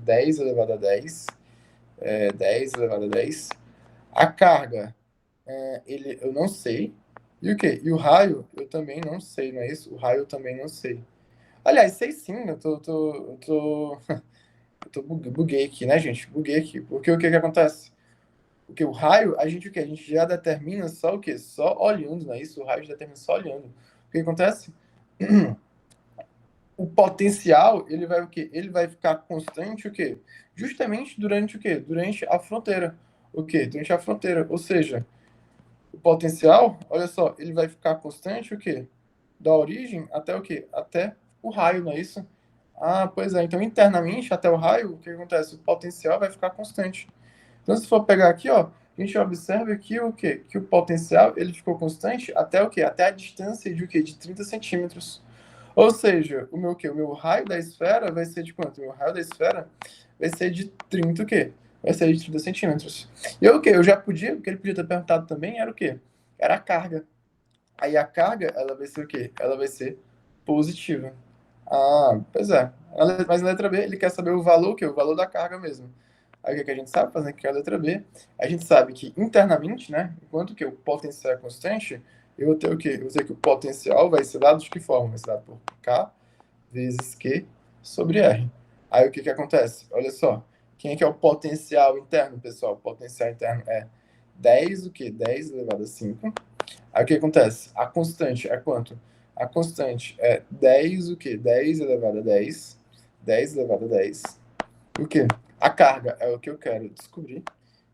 10 elevado a 10, 10 elevado a 10. A carga, eu não sei. E o quê? E o raio, eu também não sei, não é isso? O raio eu também não sei. Aliás, sei sim, buguei aqui, né, gente? Buguei aqui. Porque o que que acontece? Porque o raio, a gente o quê? A gente já determina só o quê? Só olhando, não é isso? O raio já determina só olhando. O que acontece? O potencial, ele vai o quê? Ele vai ficar constante o quê? Justamente durante o quê? Durante a fronteira. O quê? Durante a fronteira. Ou seja, o potencial, olha só, ele vai ficar constante o quê? Da origem até o quê? Até o raio, não é isso? Ah, pois é. Então, internamente, até o raio, o que acontece? O potencial vai ficar constante. Então, se for pegar aqui, ó, a gente observa aqui o quê? Que o potencial, ele ficou constante até o quê? Até a distância de o quê? De 30 centímetros. Ou seja, o meu quê? O meu raio da esfera vai ser de quanto? O meu raio da esfera vai ser de 30 o quê? Vai ser de 30 centímetros. E eu o quê? Eu já podia, o que ele podia ter perguntado também era o quê? Era a carga. Aí a carga, ela vai ser o quê? Ela vai ser positiva. Ah, pois é. Mas na letra B, ele quer saber o valor, o quê? O valor da carga mesmo. Aí o que que a gente sabe, fazendo aqui a letra B, a gente sabe que internamente, né, enquanto que o potencial é constante, eu vou ter o quê? Eu vou dizer que o potencial vai ser dado de que forma? Vai ser dado por K vezes Q sobre R. Aí o que que acontece? Olha só, quem é que é o potencial interno, pessoal? O potencial interno é 10 o quê? 10 elevado a 5. Aí o que acontece? A constante é quanto? A constante é 10 o quê? 10 elevado a 10. 10 elevado a 10. O quê? A carga é o que eu quero descobrir.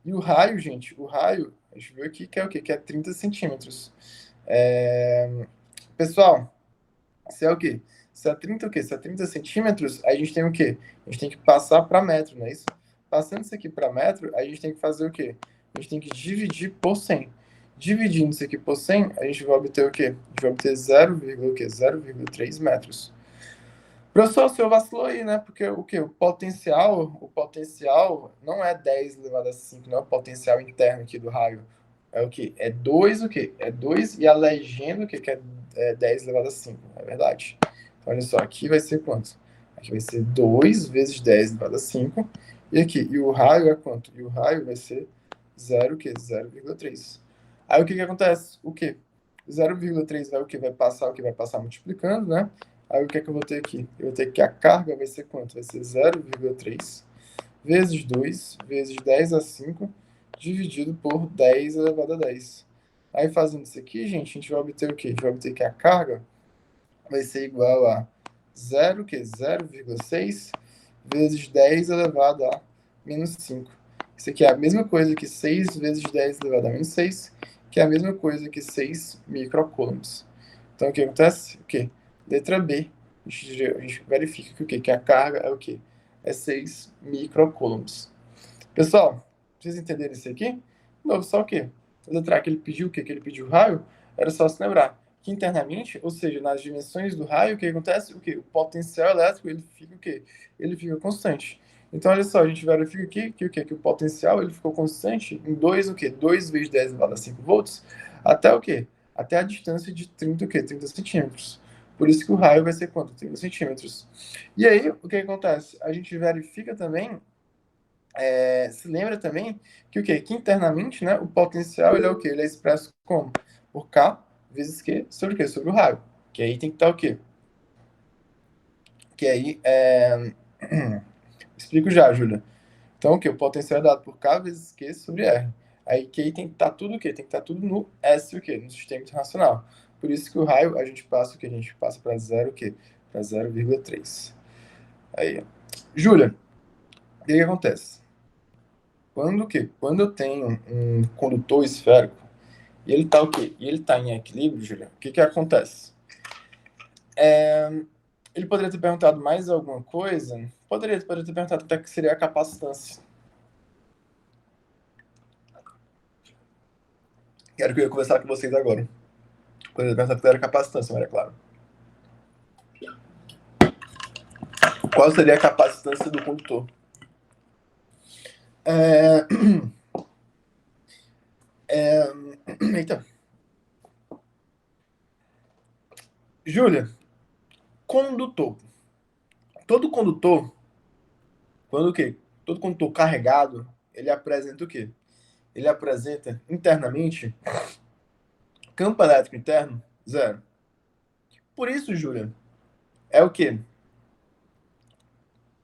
E o raio, gente, o raio, a gente viu aqui que é o quê? Que é 30 centímetros. Pessoal, se é o quê? Se é 30 o quê? Se é 30 centímetros, aí a gente tem o quê? A gente tem que passar para metro, não é isso? Passando isso aqui para metro, aí a gente tem que fazer o quê? A gente tem que dividir por 100. Dividindo isso aqui por 100, a gente vai obter o quê? A gente vai obter 0,3 metros. Professor, o senhor vacilou aí, né? Porque o quê? O potencial não é 10 elevado a 5, não é o potencial interno aqui do raio. É o quê? É 2 o quê? É 2 e a legenda o quê? Que é 10 elevado a 5, é verdade. Então, olha só, aqui vai ser quanto? Aqui vai ser 2 vezes 10 elevado a 5. E aqui, e o raio é quanto? E o raio vai ser 0, o quê? 0,3. Aí o que que acontece? O quê? 0,3 vai o quê? Vai passar o que? Vai passar multiplicando, né? Aí o que é que eu vou ter aqui? Eu vou ter que a carga vai ser quanto? Vai ser 0,3 vezes 2 vezes 10 a 5 dividido por 10 elevado a 10. Aí fazendo isso aqui, gente, a gente vai obter o quê? A gente vai obter que a carga vai ser igual a 0, que 0,6 vezes 10 elevado a menos 5. Isso aqui é a mesma coisa que 6 vezes 10 elevado a menos 6, que é a mesma coisa que 6 microcoulombs. Então, o que acontece? O quê? Letra B. A gente verifica que o quê? Que a carga é o quê? É 6 microcoulombs. Pessoal, vocês entenderam isso aqui? Não, só o quê? A letra A que ele pediu, o quê? Que ele pediu raio, era só se lembrar que internamente, ou seja, nas dimensões do raio, o que acontece? O quê? O potencial elétrico, ele fica o quê? Ele fica constante. Então, olha só, a gente verifica aqui que o quê? Que o potencial, ele ficou constante em 2 o quê? 2 vezes 10 elevado a 5 volts, até o quê? Até a distância de 30 o quê? 30 centímetros. Por isso que o raio vai ser quanto? 30 centímetros. E aí, o que acontece? A gente verifica também se lembra também que o quê? Que internamente, né, o potencial ele é o quê? Ele é expresso como? Por K vezes Q sobre o quê? Sobre o raio. Que aí tem que estar o quê? Que aí explico já, Júlia. Então, o quê? O potencial é dado por K vezes Q sobre R. Aí que aí tem que estar tudo o quê? Tem que estar tudo no S o quê? No sistema internacional. Por isso que o raio a gente passa o quê? A gente passa para zero o quê? Para 0,3. Aí, Júlia, o que que acontece? Quando que? Quando eu tenho um condutor esférico e ele tá o quê? E ele tá em equilíbrio, Juliano, o que que acontece? Ele poderia ter perguntado mais alguma coisa? Poderia ter perguntado até que seria a capacitância. Que era o que eu ia conversar com vocês agora. Poderia ter perguntado que era a capacitância, mas é claro. Qual seria a capacitância do condutor? É... É... Eita. Júlia, condutor. Todo condutor, Quando o quê? Todo condutor carregado, ele apresenta o quê? Ele apresenta internamente campo elétrico interno zero. Por isso, Júlia, é o quê?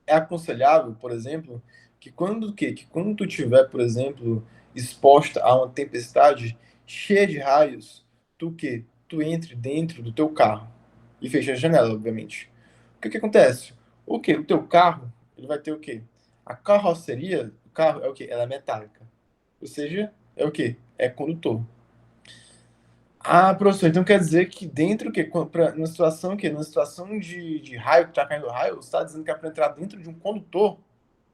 É aconselhável, por exemplo, que quando o quê? Que quando tu tiver, por exemplo, exposta a uma tempestade cheia de raios, tu o quê? Tu entre dentro do teu carro e fecha a janela, obviamente. O que que acontece? O quê? O teu carro, ele vai ter o quê? A carroceria do carro é o quê? Ela é metálica. Ou seja, é o quê? É condutor. Ah, professor, então quer dizer que dentro, que numa situação que numa situação de raio, que tá caindo raio, você está dizendo que é para entrar dentro de um condutor?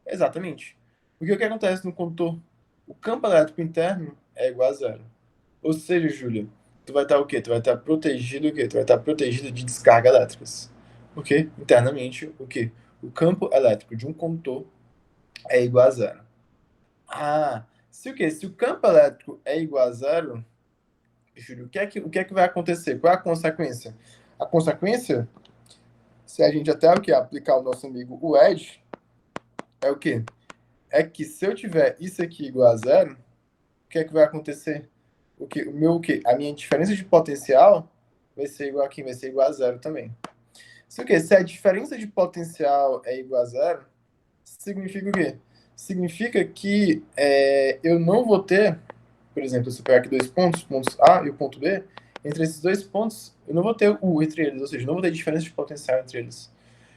Exatamente. Porque o que acontece no condutor? O campo elétrico interno é igual a zero. Ou seja, Júlia, tu vai estar o quê? Tu vai estar protegido o quê? Tu vai estar protegido de descargas elétricas. Porque internamente, o quê? O campo elétrico de um condutor é igual a zero. Ah, se o quê? Se o campo elétrico é igual a zero, Júlio, o que é que vai acontecer? Qual é a consequência? A consequência, se a gente até o que aplicar o nosso amigo o Edge, é o quê? É que se eu tiver isso aqui igual a zero, o que é que vai acontecer? O que? A minha diferença de potencial vai ser igual a quem? Vai ser igual a zero também. Se o quê? Se a diferença de potencial é igual a zero, significa o quê? Significa que eu não vou ter, por exemplo, se eu pegar aqui dois pontos, o ponto A e o ponto B, entre esses dois pontos, eu não vou ter U entre eles, ou seja, não vou ter diferença de potencial entre eles.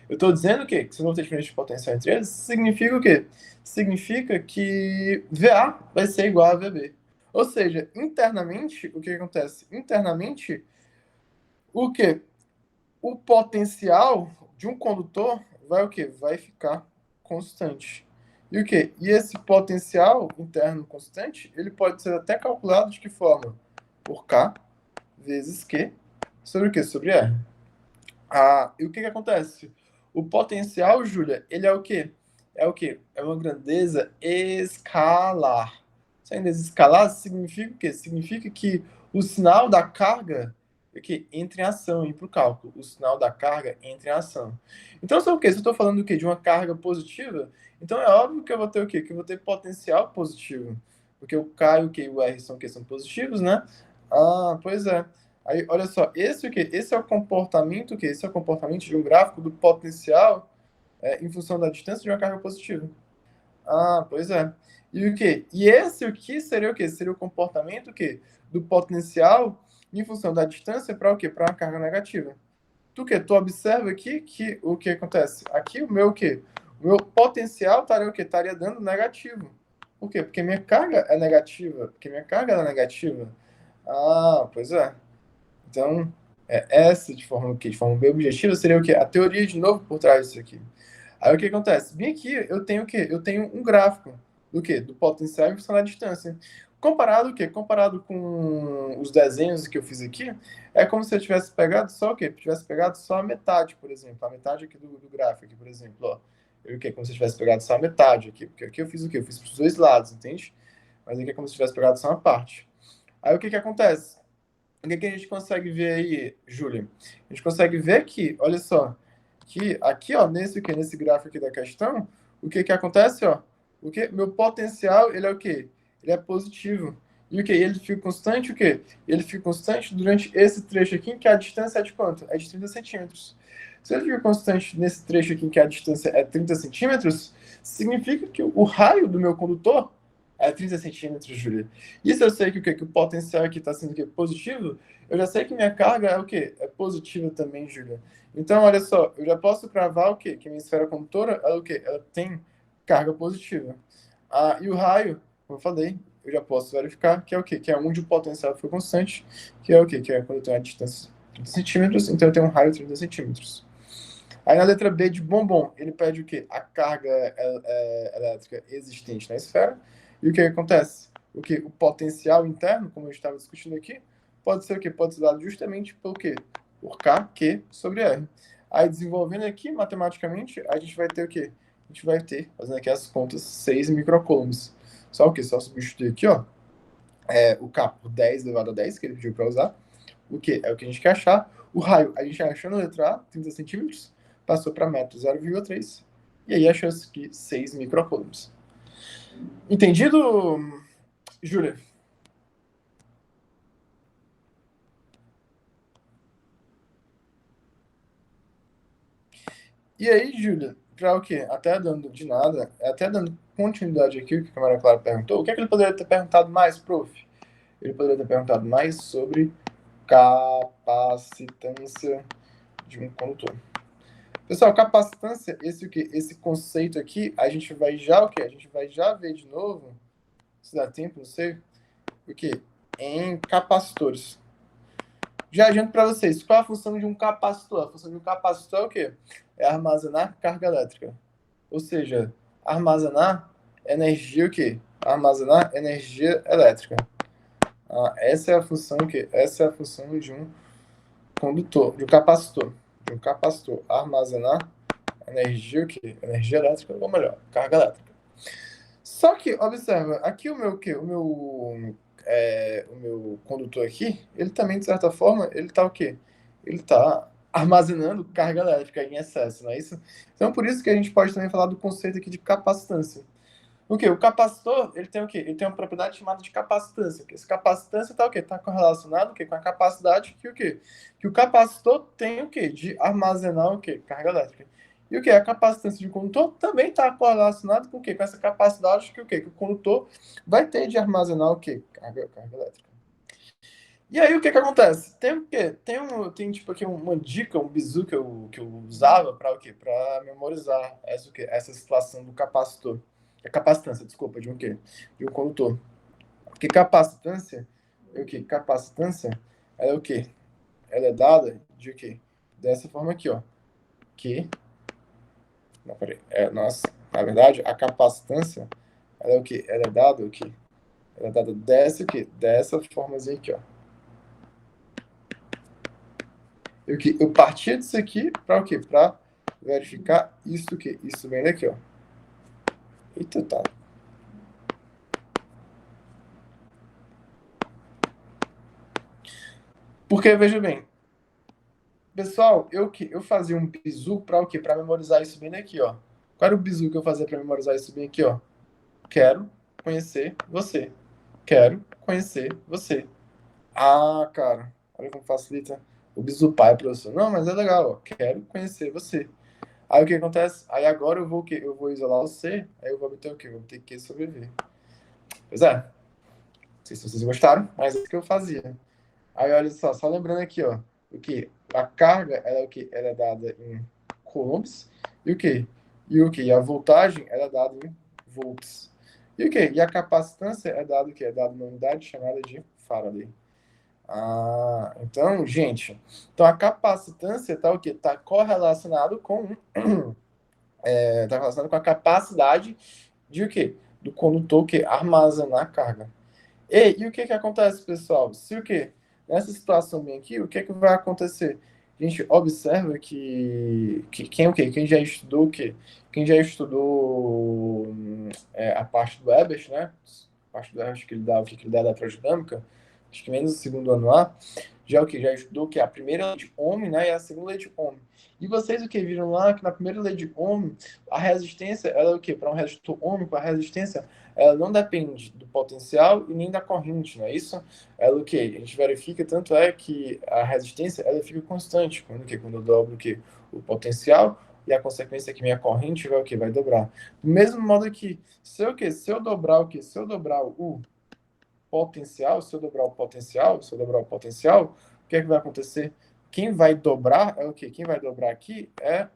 Eu estou dizendo o quê? Que se eu não ter diferença de potencial entre eles, significa o quê? Significa que VA vai ser igual a VB. Ou seja, internamente, o que acontece? Internamente, o quê? O potencial de um condutor vai o quê? Vai ficar constante. E o quê? E esse potencial interno constante, ele pode ser até calculado de que forma? Por K vezes Q sobre o quê? Sobre R. Ah, e o que que acontece? O potencial, Júlia, ele é o quê? É o quê? É uma grandeza escalar. Essa grandeza escalar significa o quê? Significa que o sinal da carga é que entra em ação, e para o cálculo. O sinal da carga entra em ação. Então, se eu, o quê? Se eu estou falando do quê? De uma carga positiva, então é óbvio que eu vou ter o quê? Que eu vou ter potencial positivo. Porque o K e o Q e o R são, o quê? São positivos, né? Ah, pois é. Aí, olha só, esse o quê? Esse é o comportamento o quê? Esse é o comportamento de um gráfico do potencial em função da distância de uma carga positiva. Ah, pois é. E o quê? E esse o que seria o quê? Seria o comportamento o quê? Do potencial em função da distância para o quê? Para uma carga negativa. Tu que tu observa aqui que o que acontece? Aqui o meu o quê? O meu potencial estaria o quê? Estaria dando negativo. Por quê? Porque minha carga é negativa. Porque minha carga é negativa. Ah, pois é. Então, essa de forma bem objetiva seria o quê? A teoria de novo por trás disso aqui. Aí o que acontece? Bem aqui eu tenho o quê? Eu tenho um gráfico do quê? Do potencial em função da distância. Comparado o quê? Comparado com os desenhos que eu fiz aqui, é como se eu tivesse pegado só o quê? Tivesse pegado só a metade, por exemplo. A metade aqui do gráfico, aqui, por exemplo. Ó. Eu, o quê? Como se eu tivesse pegado só a metade aqui. Porque aqui eu fiz o quê? Eu fiz para os dois lados, entende? Mas aqui é como se eu tivesse pegado só uma parte. Aí o que que acontece? O que que a gente consegue ver aí, Júlia? A gente consegue ver que, olha só, que aqui, ó, nesse gráfico aqui da questão, o que que acontece, ó? O que meu potencial, ele é o quê? Ele é positivo. E o que? Ele fica constante, o quê? Ele fica constante durante esse trecho aqui, que a distância é de quanto? É de 30 centímetros. Se ele fica constante nesse trecho aqui, que a distância é 30 centímetros, significa que o raio do meu condutor é 30 centímetros, Júlia. Isso eu sei que o quê? Que o potencial aqui está sendo o quê? Positivo. Eu já sei que minha carga é o quê? É positiva também, Júlia. Então, olha só, eu já posso cravar o quê? Que minha esfera condutora, ela o quê? Ela tem carga positiva. Ah, e o raio, como eu falei, eu já posso verificar que é o quê? Que é onde o potencial foi constante, que é o quê? Que é quando eu tenho a distância de 30 centímetros, então eu tenho um raio de 30 centímetros. Aí na letra B de bombom, ele pede o quê? A carga elétrica existente na esfera. E o que acontece? O que? O potencial interno, como eu estava discutindo aqui, pode ser o quê? Pode ser dado justamente pelo quê? Por K, Q sobre R. Aí desenvolvendo aqui matematicamente, a gente vai ter o quê? A gente vai ter, fazendo aqui as contas, 6 microcoulombs. Só o quê? Só substituir aqui, ó, o K por 10 elevado a 10, que ele pediu para usar. O que? É o que a gente quer achar. O raio, a gente achou na letra A, 30 centímetros, passou para metro 0,3. E aí achou aqui 6 microcoulombs. Entendido, Júlia? E aí, Júlia, para o quê? Até dando de nada, até dando continuidade aqui, o que a Maria Clara perguntou, o que é que ele poderia ter perguntado mais, prof? Ele poderia ter perguntado mais sobre capacitância de um condutor. Pessoal, capacitância, esse o quê? Esse conceito aqui, a gente vai já o quê? A gente vai já ver de novo, se dá tempo, não sei, o quê? Em capacitores. Já adianto para vocês, qual é a função de um capacitor? A função de um capacitor é o quê? É armazenar carga elétrica. Ou seja, armazenar energia o quê? Armazenar energia elétrica. Essa é a função o quê? Essa é a função de um condutor, de um capacitor. De um capacitor. Armazenar energia o quê? Energia elétrica, ou melhor, carga elétrica. Só que, observa, aqui o meu, o quê? O meu condutor aqui, ele também, de certa forma, ele tá o quê? Ele tá armazenando carga elétrica em excesso, não é isso? Então, por isso que a gente pode também falar do conceito aqui de capacitância. O quê? O capacitor, ele tem o quê? Ele tem uma propriedade chamada de capacitância. Essa capacitância está o quê? Está correlacionado o quê? Com a capacidade que o quê? Que o capacitor tem o quê? De armazenar o quê? Carga elétrica. E o quê? A capacitância de um condutor também está correlacionado com o quê? Com essa capacidade que o quê? Que o condutor vai ter de armazenar o quê? Carga elétrica. E aí o que que acontece? Tem o quê? Tem tipo aqui uma dica, um bizu que eu usava para o quê? Para memorizar essa, o quê? Essa situação do capacitor. A capacitância, desculpa, de um quê? De um condutor. Porque capacitância é o quê? Capacitância ela é o quê? Ela é dada de o quê? Dessa forma aqui, ó. Que. Não, peraí. Nossa, na verdade, a capacitância ela é o quê? Ela é dada o quê? Ela é dada dessa aqui, dessa formazinha aqui, ó. Eu partia disso aqui para o quê? Para verificar isso aqui. Isso vem daqui, ó. Eita, tá. Porque, veja bem, pessoal, eu fazia um bizu para o quê? Para memorizar isso bem daqui, ó. Qual era o bizu que eu fazia para memorizar isso bem aqui, ó? Quero conhecer você. Quero conhecer você. Ah, cara, olha como facilita. O bizu pai, professor. Não, mas é legal, ó. Quero conhecer você. Aí o que acontece? Aí agora eu vou o quê? Eu vou isolar o C, aí eu vou obter o quê? Eu vou ter que sobreviver. Pois é. Não sei se vocês gostaram, mas é isso que eu fazia. Aí olha só lembrando aqui, ó, o que a carga ela é o que ela é dada em coulombs e o que e a voltagem ela é dada em volts. E o que? E a capacitância é dado o que é dado uma unidade chamada de Faraday. Então, gente, então a capacitância tá o que tá correlacionado com tá relacionado com a capacidade de o quê? Do condutor que armazenar carga. E o que que acontece, pessoal? Se o quê? Nessa situação bem aqui, o que que vai acontecer? A gente observa que quem o quê? Quem já estudou o quê? Quem já estudou a parte do Ebert, né? A parte do Ebert que ele dá, o que ele dá da eletrodinâmica, acho que menos o segundo ano lá, já o que já estudou que é a primeira lei de Ohm, né? E a segunda lei de Ohm. E vocês o que viram lá que na primeira lei de Ohm, a resistência, ela é o quê? Para um resistor ohmico, a resistência ela não depende do potencial e nem da corrente, não é isso? Ela o que? A gente verifica, tanto é que a resistência ela fica constante, quando, quando eu dobro o que? O potencial, e a consequência é que minha corrente vai o que? Vai dobrar. Do mesmo modo que, se eu, que? Se eu dobrar o que? Se eu dobrar o potencial, se eu dobrar o potencial, se eu dobrar o potencial, o que é que vai acontecer? Quem vai dobrar é o quê? Quem vai dobrar aqui é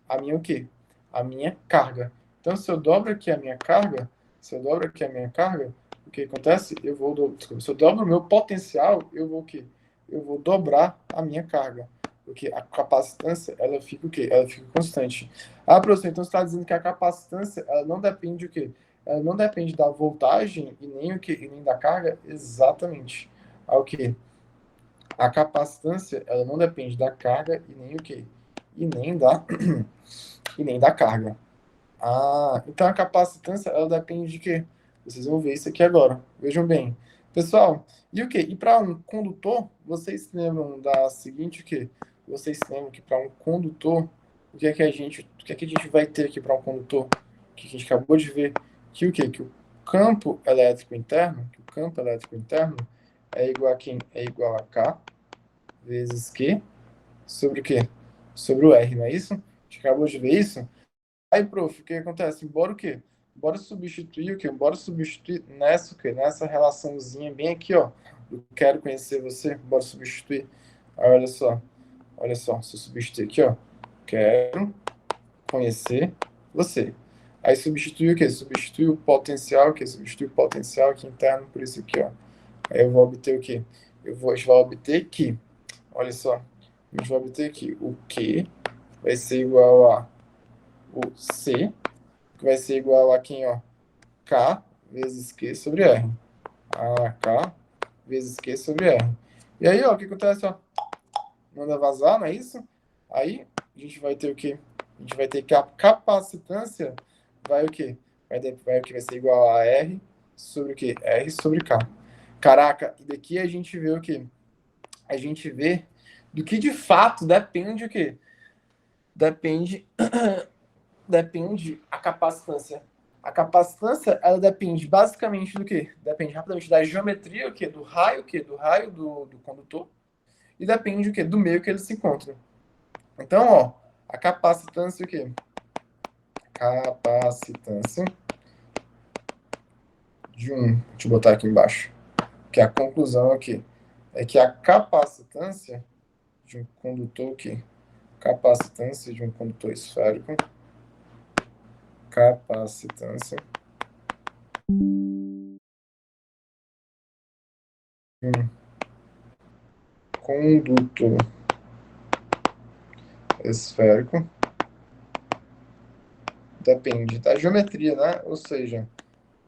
a minha o quê? A minha carga. Então, se eu dobro aqui a minha carga, se eu dobro aqui a minha carga, o que acontece? Desculpa, se eu dobro o meu potencial, eu vou o quê? Eu vou dobrar a minha carga. Porque a capacitância, ela fica o quê? Ela fica constante. Ah, professor, então você está dizendo que a capacitância, ela não depende do quê? Ela não depende da voltagem e nem o que e nem da carga exatamente ao que a capacitância ela não depende da carga e nem o que e nem da e nem da carga. Então a capacitância ela depende de quê? Vocês vão ver isso aqui agora. Vejam bem, pessoal. E o que? E para um condutor, vocês se lembram da seguinte o quê? Vocês se lembram que para um condutor o que é que a gente vai ter aqui para um condutor? Que a gente acabou de ver que o quê? Que o campo elétrico interno, é igual a quem? É igual a K vezes Q sobre o quê? Sobre o R, não é isso? A gente acabou de ver isso? Aí, prof, o que acontece? Bora o quê? Bora substituir o quê? Bora substituir nessa o quê? Nessa relaçãozinha bem aqui, ó. Eu quero conhecer você. Bora substituir. Aí, olha só. Olha só. Se eu substituir aqui, ó. Quero conhecer você. Aí substitui o quê? Substitui o potencial, que substitui o potencial aqui interno por isso aqui, ó. Aí eu vou obter o quê? A gente vai obter que, olha só, a gente vai obter aqui o Q vai ser igual a o C, que vai ser igual a quem, ó? K vezes Q sobre R. K vezes Q sobre R. E aí, ó, o que acontece, ó? Manda vazar, não é isso? Aí a gente vai ter o quê? A gente vai ter que a capacitância vai o quê? Vai o que vai ser igual a R sobre o quê? R sobre K. Caraca, e daqui a gente vê o quê? A gente vê do que de fato depende o quê? Depende, depende a capacitância. A capacitância, ela depende basicamente do quê? Depende rapidamente da geometria, o quê? Do raio, o quê? Do raio do condutor. E depende o quê? Do meio que ele se encontra. Então, ó, a capacitância o quê? Capacitância de um. Deixa eu botar aqui embaixo. Que a conclusão aqui é que a capacitância de um condutor aqui. Capacitância de um condutor esférico. Capacitância de um condutor esférico depende da geometria, né? Ou seja,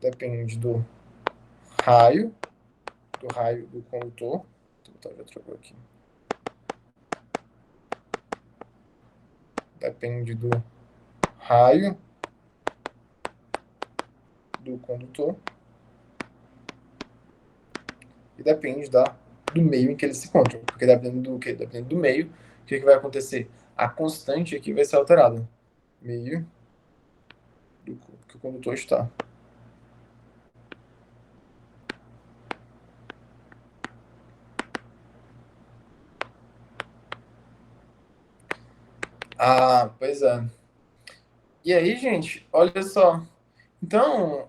depende raio, do raio do condutor. Já trocou aqui. Depende do raio do condutor e depende do meio em que eles se encontram. Porque dependendo do quê? Dependendo do meio, o que vai acontecer? A constante aqui vai ser alterada. Meio do que o condutor está. Ah, pois é. E aí, gente, olha só. Então,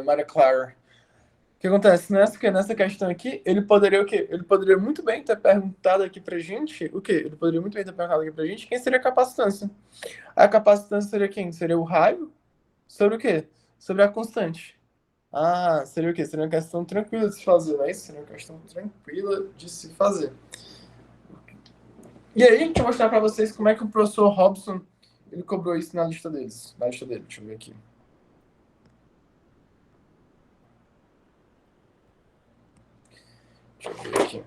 Maria Clara, o que acontece? Nessa questão aqui, ele poderia o quê? Ele poderia muito bem ter perguntado aqui pra gente o quê? Ele poderia muito bem ter perguntado aqui pra gente quem seria a capacitância. A capacitância seria quem? Seria o raio sobre o quê? Sobre a constante. Ah, seria o quê? Seria uma questão tranquila de se fazer, não é isso? Seria uma questão tranquila de se fazer. E aí, deixa eu mostrar para vocês como é que o professor Robson ele cobrou isso na lista deles. Na lista dele, deixa eu ver aqui. Deixa eu ver aqui.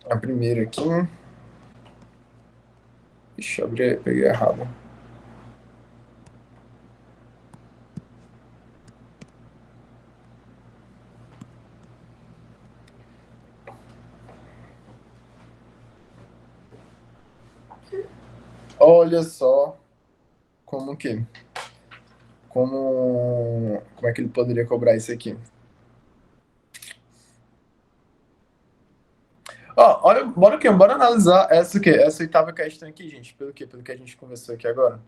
A primeira aqui. Ixi, peguei errado. Olha só como que. Como é que ele poderia cobrar isso aqui. Ó, olha, bora aqui, bora analisar essa oitava questão aqui, gente. Pelo quê? Pelo que a gente conversou aqui agora.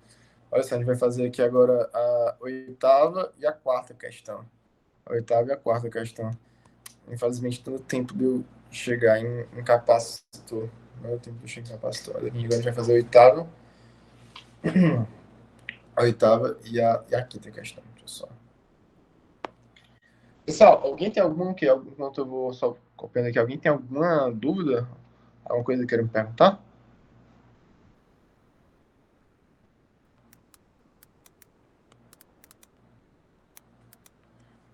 Olha só, a gente vai fazer aqui agora a oitava e a quarta questão. A oitava e a quarta questão. Infelizmente, não deu tempo de eu chegar em capacitor. Não deu tempo de eu chegar em capacitor. Agora a gente vai fazer a oitava e a quinta questão. Deixa eu só. Pessoal, alguém tem algum que enquanto eu vou só copiando aqui, alguém tem alguma dúvida? Alguma coisa que queira me perguntar?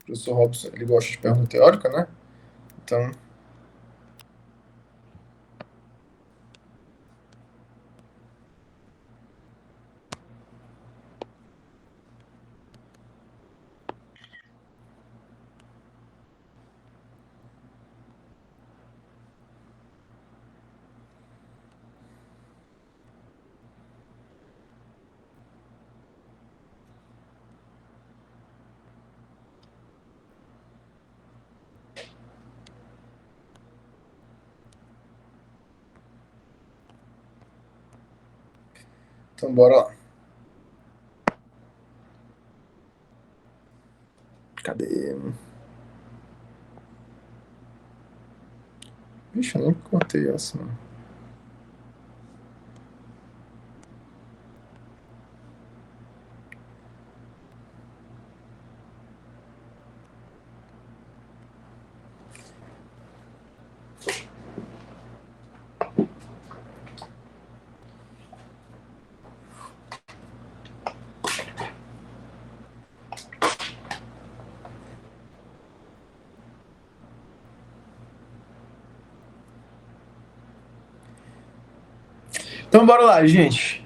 O professor Robson, ele gosta de pergunta teórica, né? Então, Então, bora lá. Cadê? Vixe, eu nem cortei essa, mano. Então, bora lá, gente.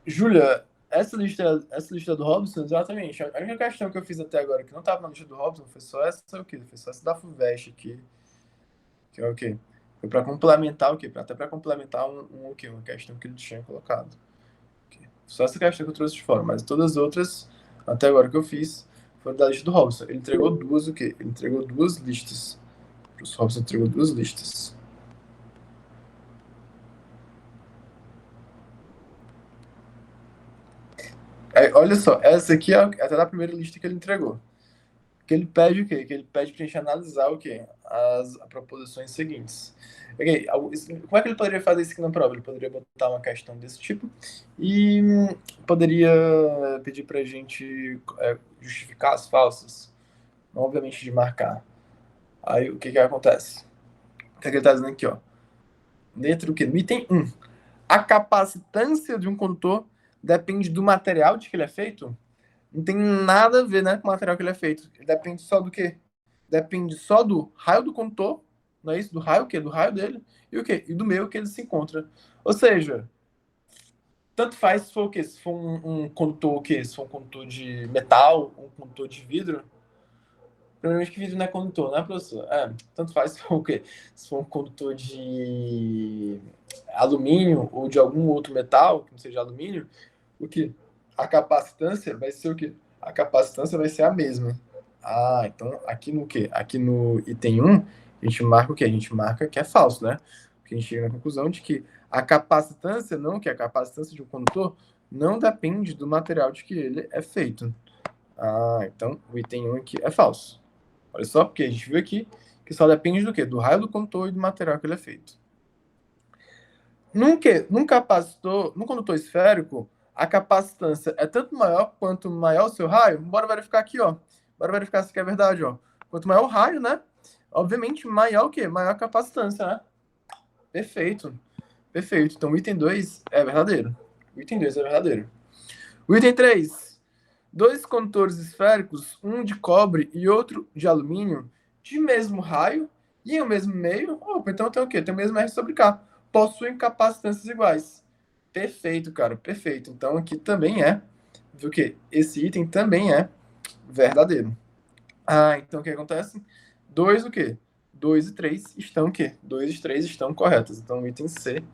Júlia, essa lista do Robson, exatamente. A única questão que eu fiz até agora que não estava na lista do Robson foi só essa, o quê? Foi só essa da FUVEST aqui, que é o quê? Foi para complementar o quê? Até para complementar o quê? Uma questão que ele tinha colocado. Okay. Só essa questão que eu trouxe de fora, mas todas as outras, até agora que eu fiz, foram da lista do Robson. Ele entregou duas o quê? Ele entregou duas listas. O Robson entregou duas listas. Aí, olha só, essa aqui é até da primeira lista que ele entregou. Que ele pede o quê? Que ele pede para a gente analisar o quê? As proposições seguintes. Ok, como é que ele poderia fazer isso aqui na prova? Ele poderia botar uma questão desse tipo e poderia pedir para a gente justificar as falsas, não obviamente de marcar. Aí o que que acontece? O que é que ele está dizendo aqui, ó? Dentro do que? No item 1. A capacitância de um condutor depende do material de que ele é feito? Não tem nada a ver, né, com o material que ele é feito. Ele depende só do quê? Depende só do raio do condutor, não é isso? Do raio o quê? Do raio dele. E o quê? E do meio que ele se encontra. Ou seja, tanto faz se for o quê? Se for um condutor o quê? Se for um condutor de metal, um condutor de vidro. Provavelmente que vidro não é condutor, né, professor? Tanto faz se for o quê? Se for um condutor de alumínio ou de algum outro metal, que não seja alumínio, o que? A capacitância vai ser o quê? A capacitância vai ser a mesma. Ah, então aqui no quê? Aqui no item 1, a gente marca o quê? A gente marca que é falso, né? Porque a gente chega na conclusão de que a capacitância, não, que a capacitância de um condutor não depende do material de que ele é feito. Ah, então o item 1 aqui é falso. Olha só, porque a gente viu aqui que só depende do quê? Do raio do condutor e do material que ele é feito. Num capacitor, num condutor esférico, a capacitância é tanto maior quanto maior o seu raio. Bora verificar aqui, ó. Bora verificar se é verdade, ó. Quanto maior o raio, né? Obviamente, maior o quê? Maior a capacitância, né? Perfeito. Perfeito. Então, o item 2 é verdadeiro. O item 2 é verdadeiro. O item 3. Dois condutores esféricos, um de cobre e outro de alumínio, de mesmo raio e o mesmo meio. Opa, então tem o quê? Tem o mesmo R sobre K. Possuem capacitâncias iguais. Perfeito, cara, perfeito. Então aqui também viu que esse item também é verdadeiro. Ah, então o que acontece? Dois o quê? 2 e 3 estão o quê? 2 e 3 estão corretos. Então o item C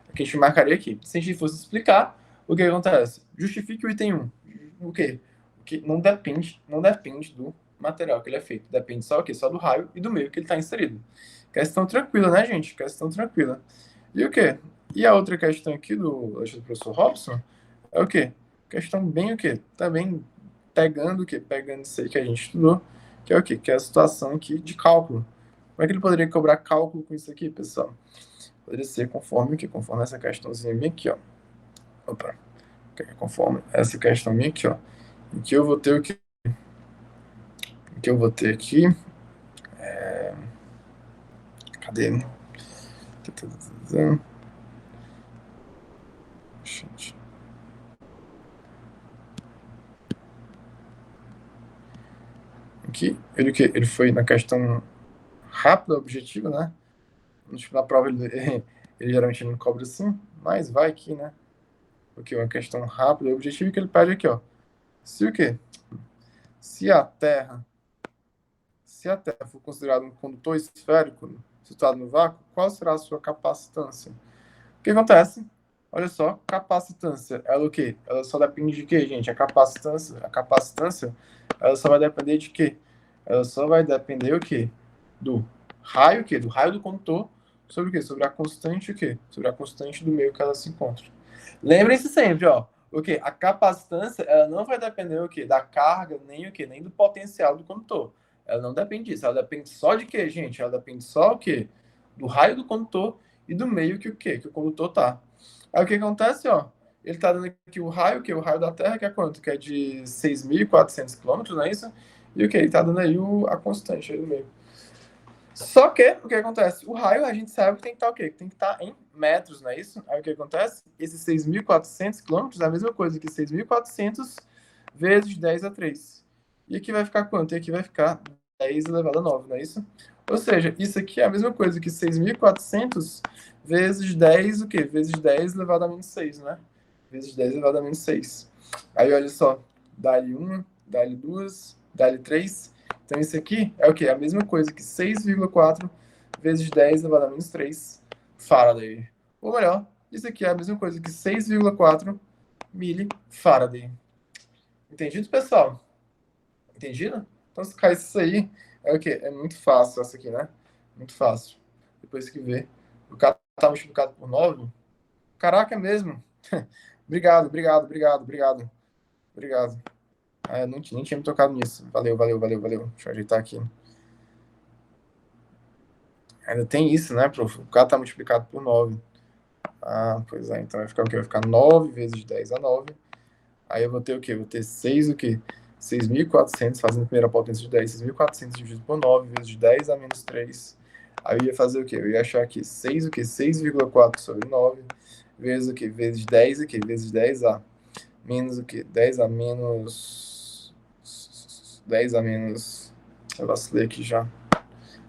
é que a gente marcaria aqui. Se a gente fosse explicar, o que acontece? Justifique o item 1. O quê? O que não depende do material que ele é feito. Depende só o quê? Só do raio e do meio que ele está inserido. Questão tranquila, né, gente? Questão tranquila. E o quê? E a outra questão aqui do professor Robson é o quê? Questão bem o quê? Também pegando o quê? Pegando isso aí que a gente estudou, que é o quê? Que é a situação aqui de cálculo. Como é que ele poderia cobrar cálculo com isso aqui, pessoal? Poderia ser conforme o quê? Conforme essa questãozinha bem aqui, ó. Opa. Conforme essa questão bem aqui, ó. Em que eu vou ter o quê? Em que eu vou ter aqui. Cadê? Gente. Aqui, ele, o quê? Ele foi na questão rápida, objetiva, né? Na prova ele geralmente não cobra assim, mas vai aqui, né? Porque é uma questão rápida, objetiva que ele pede aqui, ó. Se o quê? Se a Terra, se a Terra for considerada um condutor esférico situado no vácuo, qual será a sua capacitância? O que acontece? Olha só, capacitância, ela o quê? Ela só depende de quê, gente? A capacitância, ela só vai depender de quê? Ela só vai depender o quê? Do raio, o quê? Do raio do condutor sobre o quê? Sobre a constante o quê? Sobre a constante do meio que ela se encontra. Lembrem-se sempre, ó, o quê? A capacitância, ela não vai depender o quê? Da carga, nem o quê? Nem do potencial do condutor. Ela não depende disso. Ela depende só de quê, gente? Ela depende só o quê? Do raio do condutor e do meio que o quê? Que o condutor tá. Aí o que acontece, ó? Ele tá dando aqui o raio, que é o raio da Terra, que é quanto? Que é de 6.400 quilômetros, não é isso? E o que? Ele tá dando aí a constante aí do meio. Só que, o que acontece? O raio, a gente sabe que tem que estar o quê? Que tem que estar em metros, não é isso? Aí o que acontece? Esses 6.400 quilômetros é a mesma coisa que 6.400 vezes 10 a 3. E aqui vai ficar quanto? E aqui vai ficar 10 elevado a 9, não é isso? Ou seja, isso aqui é a mesma coisa que 6.400 vezes 10, o quê? Vezes 10 elevado a menos 6, né? Vezes 10 elevado a menos 6. Aí, olha só. Dá-lhe 1, dá-lhe 2, dá-lhe 3. Então, isso aqui é o quê? A mesma coisa que 6,4 vezes 10 elevado a menos 3 Faraday. Ou melhor, isso aqui é a mesma coisa que 6,4 milifarad. Entendido, pessoal? Entendido? Então, se cair isso aí, é o quê? É muito fácil essa aqui, né? Muito fácil. Depois que vê. O cara tá multiplicado por 9. Caraca, é mesmo. Obrigado, obrigado, obrigado, obrigado. Obrigado. Ah, eu nem tinha me tocado nisso. Valeu, valeu, valeu, valeu. Deixa eu ajeitar aqui. Ainda tem isso, né, prof? O K tá multiplicado por 9. Ah, pois é. Então vai ficar o quê? Vai ficar 9 vezes 10 a 9. Aí eu vou ter o quê? Vou ter 6 o quê? 6.400 fazendo a primeira potência de 10. 6.400 dividido por 9 vezes 10 a menos 3. Aí eu ia fazer o quê? Eu ia achar aqui 6 o quê? 6,4 sobre 9 vezes o quê? Vezes 10 o quê? Vezes 10 a menos o quê? 10 a menos... 10 a menos... Eu vacilei aqui já.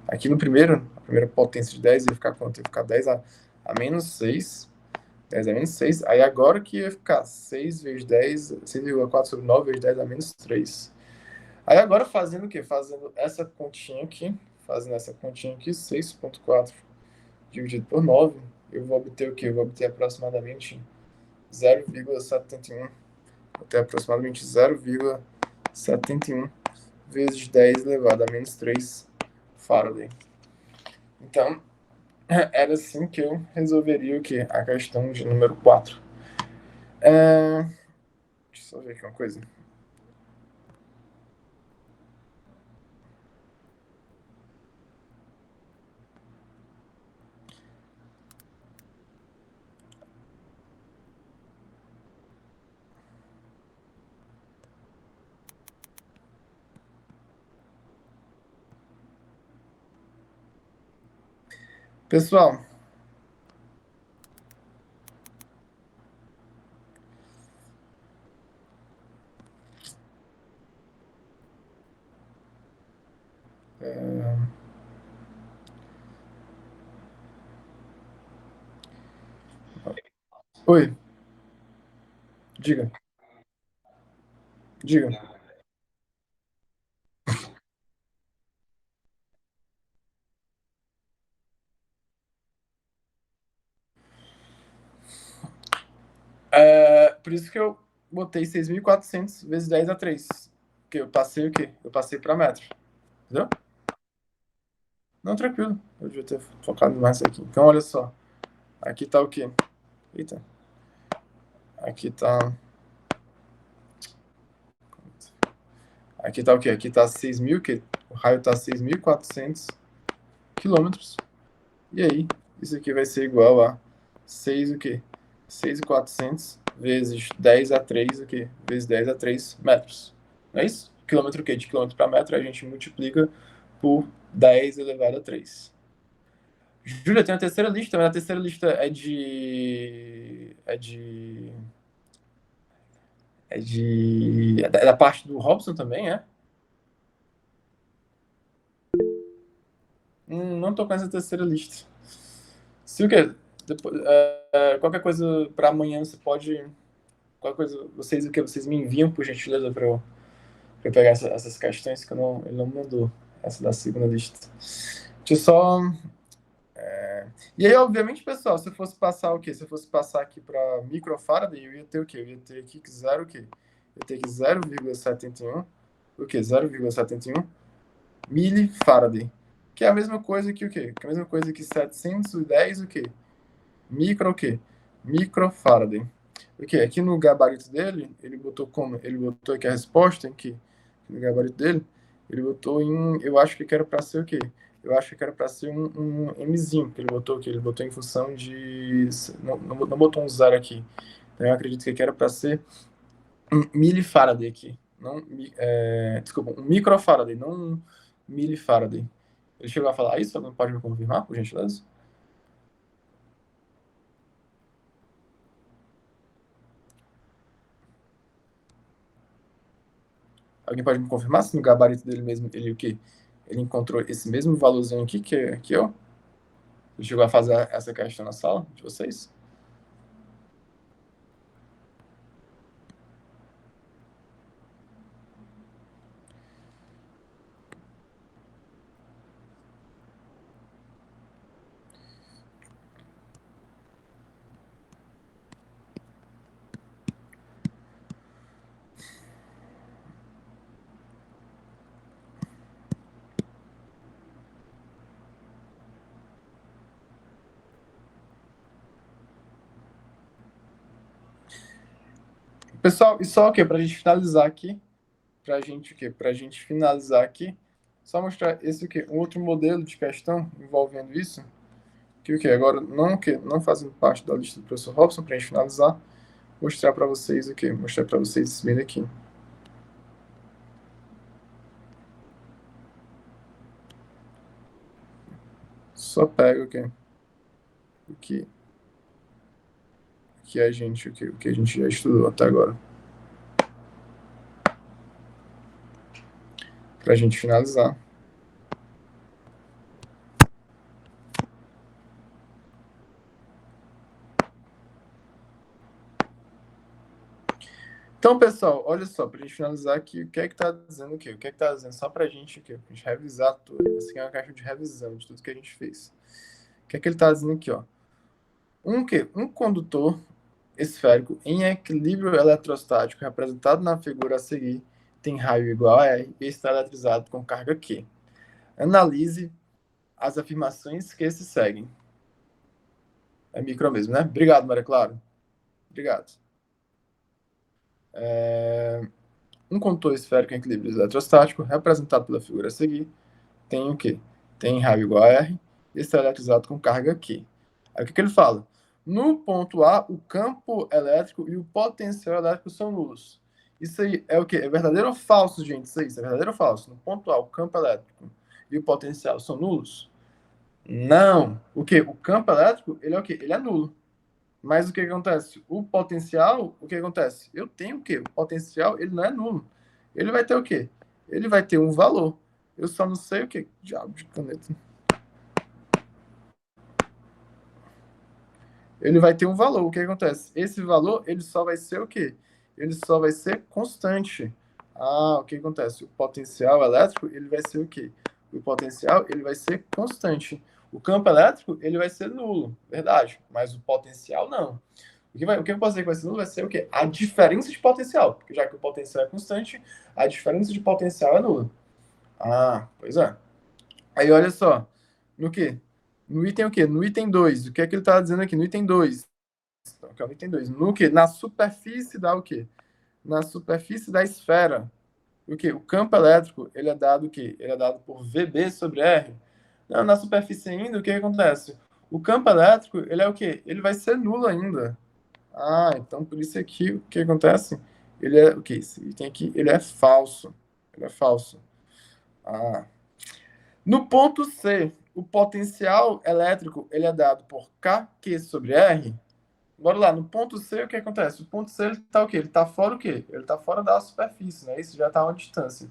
Aqui no primeiro, a primeira potência de 10 ia ficar quanto? Ia ficar 10 a menos 6. 10 a menos 6. Aí agora que ia ficar 6 vezes 10, 6,4 sobre 9 vezes 10 a menos 3. Aí agora fazendo o quê? Fazendo essa continha aqui. Fazendo essa continha aqui, 6,4 dividido por 9. Eu vou obter o quê? Eu vou obter aproximadamente 0,71. Vou ter aproximadamente 0,71 vezes 10 elevado a menos 3 Faraday. Então, era assim que eu resolveria o quê? A questão de número 4. Deixa eu só ver aqui uma coisa. Pessoal, oi, diga, diga. Por isso que eu botei 6.400 vezes 10 a 3. Porque eu passei o quê? Eu passei para metro. Entendeu? Não, tranquilo. Eu devia ter focado mais aqui. Então, olha só. Aqui tá o quê? Eita. Aqui tá. Aqui tá o quê? Aqui tá 6.000, que o raio tá 6.400 quilômetros. E aí, isso aqui vai ser igual a 6 o quê? 6.400 vezes 10 a 3 o quê? Vezes 10 a 3 metros. Não é isso? Quilômetro o quê? De quilômetro para metro a gente multiplica por 10 elevado a 3. Júlia, tem uma terceira lista, mas a terceira lista é da parte do Robson também, é? Não tô com essa terceira lista. Se o quê? Depois, qualquer coisa para amanhã você pode. Qualquer coisa, vocês o que? Vocês me enviam, por gentileza, pra eu pegar essas questões que ele não mandou. Essa da segunda lista. Deixa eu só. E aí, obviamente, pessoal, se eu fosse passar o quê? Se eu fosse passar aqui para microfarad, eu ia ter o quê? Eu ia ter aqui que zero o quê? Eu ia ter que 0,71. O quê? 0,71 milifarad. Que é a mesma coisa que o quê? Que é a mesma coisa que 710 o quê? Micro o quê? Microfarad. O quê? Aqui no gabarito dele, ele botou como? Ele botou aqui a resposta, aqui, no gabarito dele, ele botou em, eu acho que era para ser o quê? Eu acho que era para ser um Mzinho, que ele botou aqui, ele botou em função de, não botou um zero aqui. Então, eu acredito que era para ser um milifarad aqui, não, desculpa, um microfarad, não um milifarad. Ele chegou a falar isso? Alguém pode me confirmar, por gentileza? Alguém pode me confirmar se no gabarito dele mesmo ele o quê? Ele encontrou esse mesmo valorzinho aqui que eu? Ele chegou a fazer essa questão na sala de vocês? Pessoal, e só o quê? Pra gente finalizar aqui, pra gente o quê? Pra gente finalizar aqui, só mostrar esse o quê? Um outro modelo de questão envolvendo isso, que o quê? Agora, não o quê? Não fazendo parte da lista do professor Robson, pra gente finalizar, mostrar pra vocês o quê? Mostrar pra vocês esse vídeo aqui. Só pega o quê? O que a gente, o que a gente já estudou até agora. Pra gente finalizar. Então, pessoal, olha só, para a gente finalizar aqui, o que é que tá dizendo o quê? O que é que tá dizendo só para a gente, o quê? Pra gente revisar tudo. Essa aqui é uma caixa de revisão de tudo que a gente fez. O que é que ele tá dizendo aqui, ó? Um quê? Um condutor esférico em equilíbrio eletrostático, representado na figura a seguir, tem raio igual a R e está eletrizado com carga Q. Analise as afirmações que se seguem. É micro mesmo, né? Obrigado, Maria Clara. Obrigado. Um condutor esférico em equilíbrio eletrostático, representado pela figura a seguir, tem o quê? Tem raio igual a R e está eletrizado com carga Q. Aí o que, que ele fala? No ponto A, o campo elétrico e o potencial elétrico são nulos. Isso aí é o quê? É verdadeiro ou falso, gente? Isso é verdadeiro ou falso? No ponto A, o campo elétrico e o potencial são nulos? Não. O quê? O campo elétrico, ele é o quê? Ele é nulo. Mas o que acontece? O potencial, o que acontece? Eu tenho o quê? O potencial, ele não é nulo. Ele vai ter o quê? Ele vai ter um valor. Eu só não sei o que. Diabo de caneta. Ele vai ter um valor. O que acontece? Esse valor, ele só vai ser o quê? Ele só vai ser constante. Ah, o que acontece? O potencial elétrico, ele vai ser o quê? O potencial, ele vai ser constante. O campo elétrico, ele vai ser nulo, verdade. Mas o potencial, não. O que eu posso dizer que vai ser nulo vai ser o quê? A diferença de potencial. Porque já que o potencial é constante, a diferença de potencial é nula. Ah, pois é. Aí olha só. No quê? No item o quê? No item 2. O que é que ele está dizendo aqui? No item 2. Aqui, ó, no item 2. No quê? Na superfície da o quê? Na superfície da esfera. O quê? O campo elétrico, ele é dado o quê? Ele é dado por VB sobre R. Não, na superfície ainda, o que acontece? O campo elétrico, ele é o quê? Ele vai ser nulo ainda. Ah, então por isso aqui o que acontece? Ele é o que? Esse item aqui, ele é falso. Ele é falso. Ah. No ponto C, o potencial elétrico ele é dado por Kq sobre R. Bora lá, no ponto C o que acontece? O ponto C ele tá o quê? Ele tá fora o quê? Ele tá fora da superfície, né? Isso já tá a uma distância.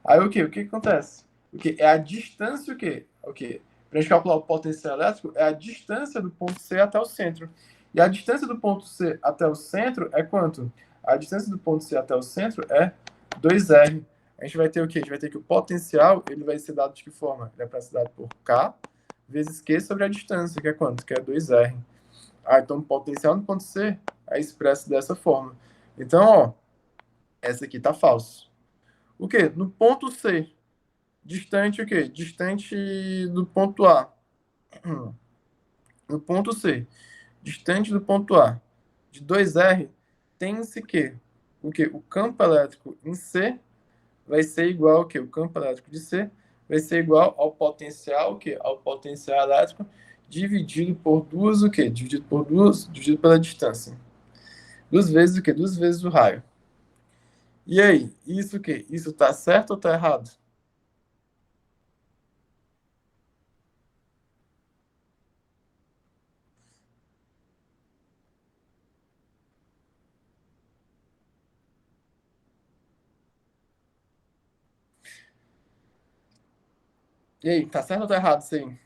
Aí o quê? O que acontece? O quê? É a distância o quê? O quê? Para a gente calcular o potencial elétrico, é a distância do ponto C até o centro. E a distância do ponto C até o centro é quanto? A distância do ponto C até o centro é 2R. A gente vai ter o quê? A gente vai ter que o potencial ele vai ser dado de que forma? Ele é para ser dado por K vezes Q sobre a distância, que é quanto? Que é 2R. Ah, então o potencial no ponto C é expresso dessa forma. Então, ó, essa aqui tá falso. O quê? No ponto C, Distante o quê? Distante do ponto A. No ponto C. Distante do ponto A. De 2R, tem-se que o quê? O campo elétrico em C vai ser igual ao quê? O campo elétrico de C vai ser igual ao potencial, o quê? Ao potencial elétrico dividido por duas, o quê? Dividido por duas, dividido pela distância. Duas vezes o quê? Duas vezes o raio. E aí, isso o quê? Isso tá certo ou tá errado? E aí, tá certo ou tá errado isso aí?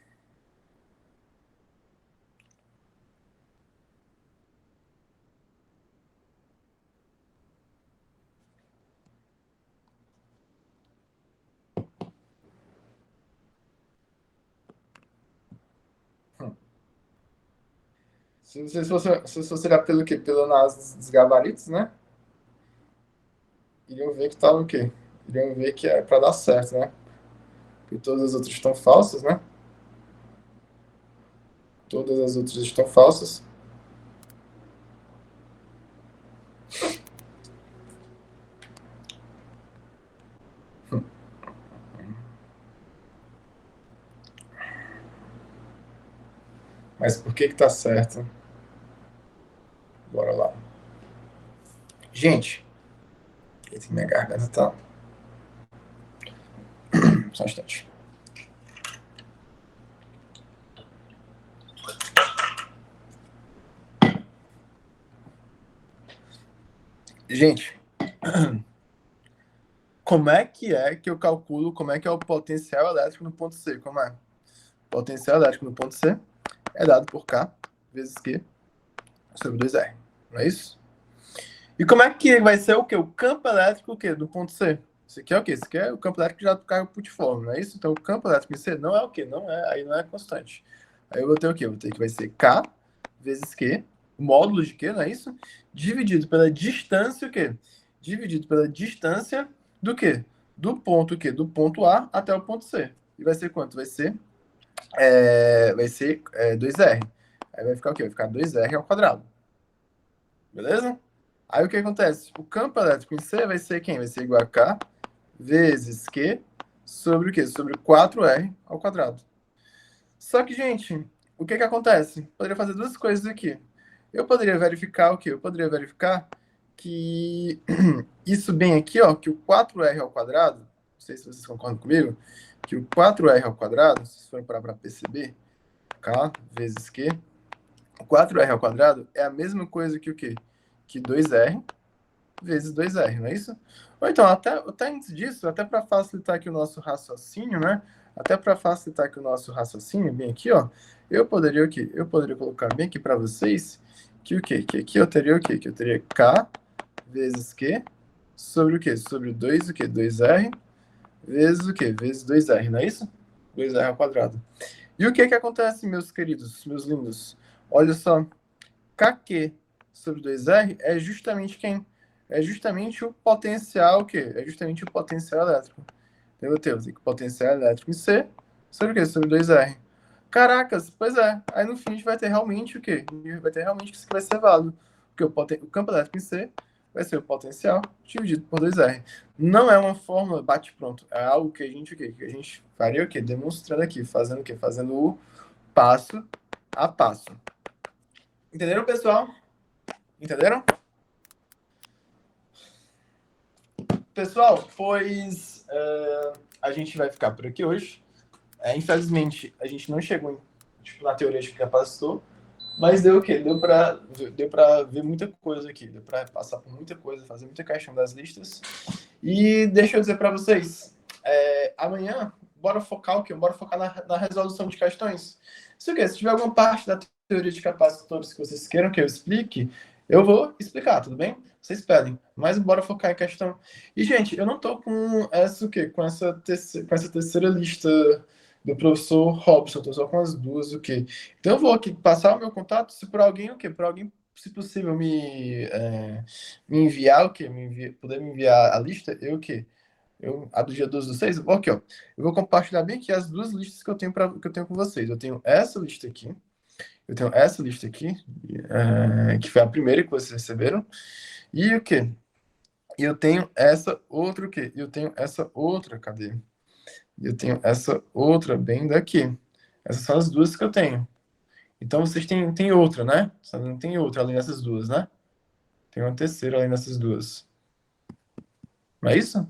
Se você olhar pelo quê? Pela análise dos gabaritos, né? Iriam ver que tava o quê? Iriam ver que é para dar certo, né? Porque todas as outras estão falsas, né? Todas as outras estão falsas. Mas por que que tá certo? Bora lá. Gente, esse minha garganta tá. Só um instante. Gente, como é que eu calculo como é que é o potencial elétrico no ponto C? Como é? Potencial elétrico no ponto C é dado por K vezes Q sobre 2R. Não é isso? E como é que vai ser o quê? O campo elétrico o quê? Do ponto C. Isso aqui é o quê? Isso aqui é o campo elétrico já do carro putiforme, não é isso? Então o campo elétrico em C não é o quê? Não é, aí não é constante. Aí eu vou ter o quê? Eu vou ter que vai ser K vezes Q, módulo de Q, não é isso? Dividido pela distância o quê? Dividido pela distância do quê? Do ponto o quê? Do ponto A até o ponto C. E vai ser quanto? Vai ser 2R. Aí vai ficar o quê? Vai ficar 2R ao quadrado. Beleza? Aí o que acontece? O campo elétrico em C vai ser quem? Vai ser igual a K vezes Q sobre o quê? Sobre 4R ao quadrado. Só que, gente, o que que acontece? Poderia fazer duas coisas aqui. Eu poderia verificar o quê? Eu poderia verificar que isso bem aqui, ó, que o 4R ao quadrado, não sei se vocês concordam comigo, que o 4R ao quadrado, se vocês forem parar para perceber, K vezes Q, o 4R ao quadrado é a mesma coisa que o quê? Que 2R vezes 2R, não é isso? Ou então, até antes disso, até para facilitar aqui o nosso raciocínio, né? Até para facilitar aqui o nosso raciocínio, bem aqui, ó, eu poderia o quê? Eu poderia colocar bem aqui para vocês que o quê? Que aqui eu teria o quê? Que eu teria K vezes Q sobre o quê? Sobre 2 o quê? 2R vezes o quê? Vezes 2R, não é isso? 2R ao quadrado. E o que que acontece, meus queridos, meus lindos? Olha só, KQ sobre 2R é justamente quem? É justamente o potencial, o quê? É justamente o potencial elétrico. Então, eu tenho o potencial elétrico em C sobre o quê? Sobre 2R. Caracas, pois é. Aí no fim a gente vai ter realmente o quê? Vai ter realmente que isso que vai ser válido. Porque o campo elétrico em C vai ser o potencial dividido por 2R. Não é uma fórmula bate-pronto. É algo que a gente o quê? Que a gente faria o quê? Demonstrando aqui, fazendo o quê? Fazendo o passo a passo. Entenderam, pessoal? Entenderam? Pessoal, pois a gente vai ficar por aqui hoje. Infelizmente, a gente não chegou tipo, na teoria de capacitor, mas deu o quê? Deu pra ver muita coisa aqui. Deu para passar por muita coisa, fazer muita questão das listas. E deixa eu dizer para vocês, amanhã, bora focar o quê? Bora focar na resolução de questões. Se o quê? Se tiver alguma parte da teoria de capacitores que vocês queiram que eu explique, eu vou explicar, tudo bem? Vocês pedem, mas bora focar em questão. E, gente, eu não tô com essa o quê? Com essa terceira lista do professor Robson, eu tô só com as duas, o quê? Então eu vou aqui passar o meu contato, se por alguém, o quê? Por alguém, se possível, me enviar o quê? Poder me enviar a lista, eu o quê? A do dia 12 do 6, aqui, ó. Eu vou compartilhar bem aqui as duas listas que eu tenho, que eu tenho com vocês. Eu tenho essa lista aqui. Eu tenho essa lista aqui, que foi a primeira que vocês receberam. E o quê? E eu tenho essa outra o quê? Eu tenho essa outra, cadê? Eu tenho essa outra bem daqui. Essas são as duas que eu tenho. Então vocês têm outra, né? Só não tem outra além dessas duas, né? Tem uma terceira além dessas duas. Não é isso?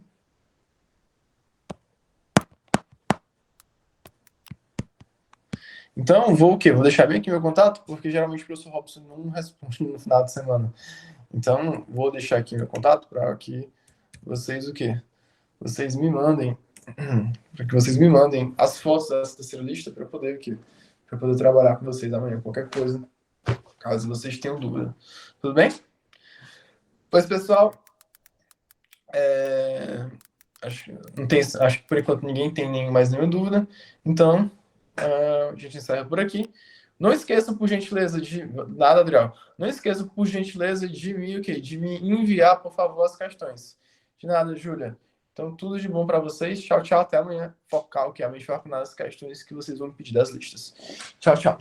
Então, vou o quê? Vou deixar bem aqui meu contato, porque geralmente o professor Robson não responde no final de semana. Então, vou deixar aqui meu contato para que vocês o quê? Vocês me mandem, para que vocês me mandem as fotos dessa terceira lista para poder o quê? Para poder trabalhar com vocês amanhã, qualquer coisa, caso vocês tenham dúvida. Tudo bem? Pois, pessoal, acho que por enquanto ninguém tem mais nenhuma dúvida. Então, a gente encerra por aqui. Não esqueçam, por gentileza, de. Nada, Adriel. Não esqueçam, por gentileza, de me, o quê? De me enviar, por favor, as questões. De nada, Júlia. Então, tudo de bom para vocês. Tchau, tchau. Até amanhã. Focar o que? A mente focar nas questões que vocês vão me pedir das listas. Tchau, tchau.